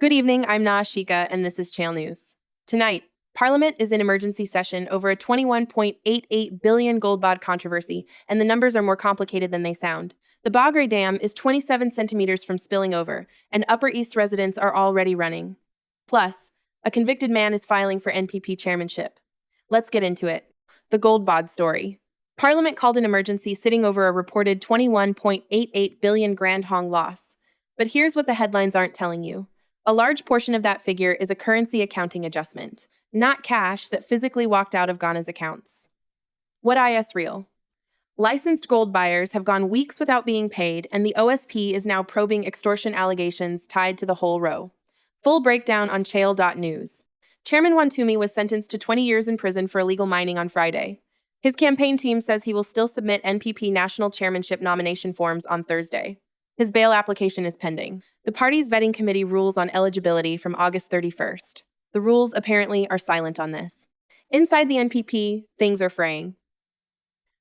Good evening, I'm Ashika, and this is Chale News. Tonight, Parliament is in emergency session over a 21.88 billion GoldBod controversy, and the numbers are more complicated than they sound. The Bagre Dam is 27 centimeters from spilling over, and Upper East residents are already running. Plus, a convicted man is filing for NPP chairmanship. Let's get into it. The GoldBod story. Parliament called an emergency sitting over a reported 21.88 billion Grand Hong loss. But here's what the headlines aren't telling you. A large portion of that figure is a currency accounting adjustment, not cash that physically walked out of Ghana's accounts. What is real? Licensed gold buyers have gone weeks without being paid, and the OSP is now probing extortion allegations tied to the whole row. Full breakdown on chale.news. Chairman Wontumi was sentenced to 20 years in prison for illegal mining on Friday. His campaign team says he will still submit NPP national chairmanship nomination forms on Thursday. His bail application is pending. The party's vetting committee rules on eligibility from August 31st. The rules apparently are silent on this. Inside the NPP, things are fraying.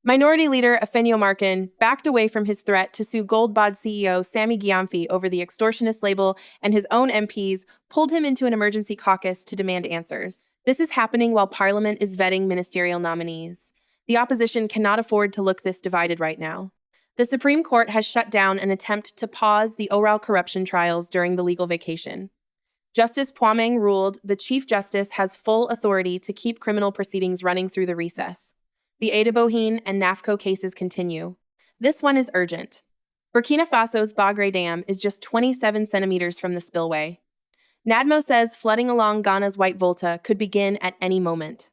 Minority leader Afenyo-Markin backed away from his threat to sue GoldBod CEO Sammy Gyamfi over the extortionist label, and his own MPs pulled him into an emergency caucus to demand answers. This is happening while Parliament is vetting ministerial nominees. The opposition cannot afford to look this divided right now. The Supreme Court has shut down an attempt to pause the oral corruption trials during the legal vacation. Justice Poimeng ruled the Chief Justice has full authority to keep criminal proceedings running through the recess. The Bohine and NAFCO cases continue. This one is urgent. Burkina Faso's Bagre Dam is just 27 centimeters from the spillway. NADMO says flooding along Ghana's White Volta could begin at any moment.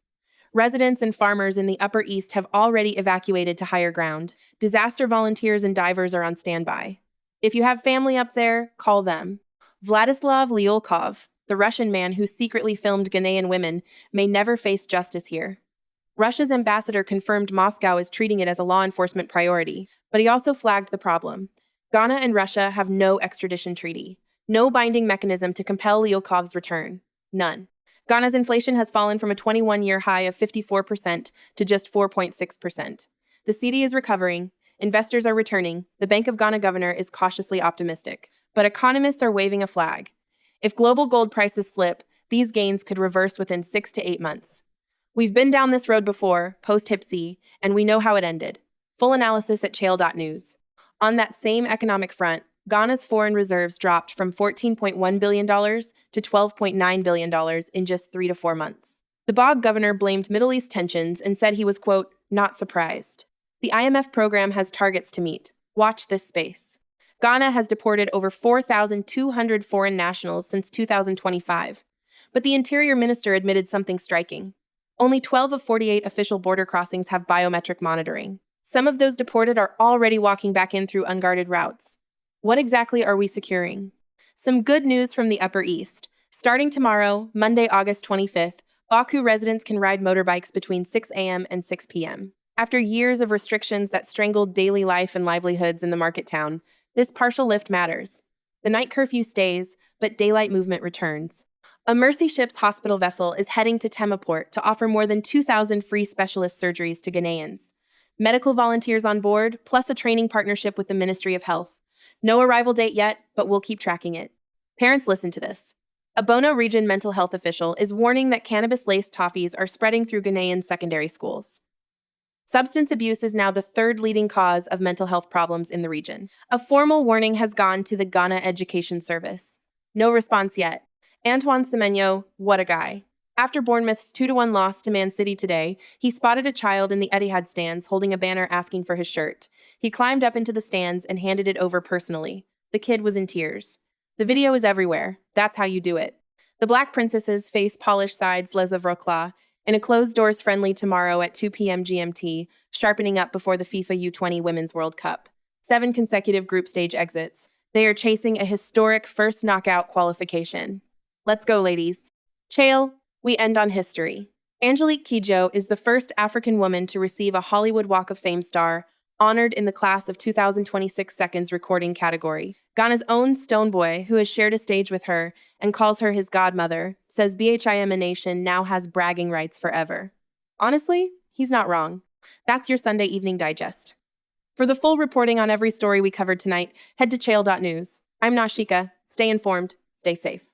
Residents and farmers in the Upper East have already evacuated to higher ground. Disaster volunteers and divers are on standby. If you have family up there, call them. Vladislav Lyulkov, the Russian man who secretly filmed Ghanaian women, may never face justice here. Russia's ambassador confirmed Moscow is treating it as a law enforcement priority, but he also flagged the problem. Ghana and Russia have no extradition treaty, no binding mechanism to compel Lyulkov's return. None. Ghana's inflation has fallen from a 21-year high of 54% to just 4.6%. The cedi is recovering, investors are returning, the Bank of Ghana governor is cautiously optimistic. But economists are waving a flag. If global gold prices slip, these gains could reverse within 6 to 8 months. We've been down this road before, post-Hipsy, and we know how it ended. Full analysis at chale.news. On that same economic front, Ghana's foreign reserves dropped from $14.1 billion to $12.9 billion in just 3 to 4 months. The BOG governor blamed Middle East tensions and said he was, quote, not surprised. The IMF program has targets to meet. Watch this space. Ghana has deported over 4,200 foreign nationals since 2025. But the Interior Minister admitted something striking. Only 12 of 48 official border crossings have biometric monitoring. Some of those deported are already walking back in through unguarded routes. What exactly are we securing? Some good news from the Upper East. Starting tomorrow, Monday, August 25th, Bawku residents can ride motorbikes between 6 a.m. and 6 p.m. After years of restrictions that strangled daily life and livelihoods in the market town, this partial lift matters. The night curfew stays, but daylight movement returns. A Mercy Ships hospital vessel is heading to Tema port to offer more than 2,000 free specialist surgeries to Ghanaians. Medical volunteers on board, plus a training partnership with the Ministry of Health. No arrival date yet, but we'll keep tracking it. Parents, listen to this. A Bono region mental health official is warning that cannabis-laced toffees are spreading through Ghanaian secondary schools. Substance abuse is now the third leading cause of mental health problems in the region. A formal warning has gone to the Ghana Education Service. No response yet. Antoine Semenyo, what a guy. After Bournemouth's 2-1 loss to Man City today, he spotted a child in the Etihad stands holding a banner asking for his shirt. He climbed up into the stands and handed it over personally. The kid was in tears. The video is everywhere. That's how you do it. The Black Princesses face Polish sides Les Avrocla in a closed-doors friendly tomorrow at 2 p.m. GMT, sharpening up before the FIFA U20 Women's World Cup. 7 consecutive group stage exits. They are chasing a historic first knockout qualification. Let's go, ladies. Chale, we end on history. Angelique Kidjo is the first African woman to receive a Hollywood Walk of Fame star, honored in the class of 2026 seconds recording category. Ghana's own Stonebwoy, who has shared a stage with her and calls her his godmother, says BHIM Nation now has bragging rights forever. Honestly, he's not wrong. That's your Sunday evening digest. For the full reporting on every story we covered tonight, head to chale.news. I'm Nashika. Stay informed. Stay safe.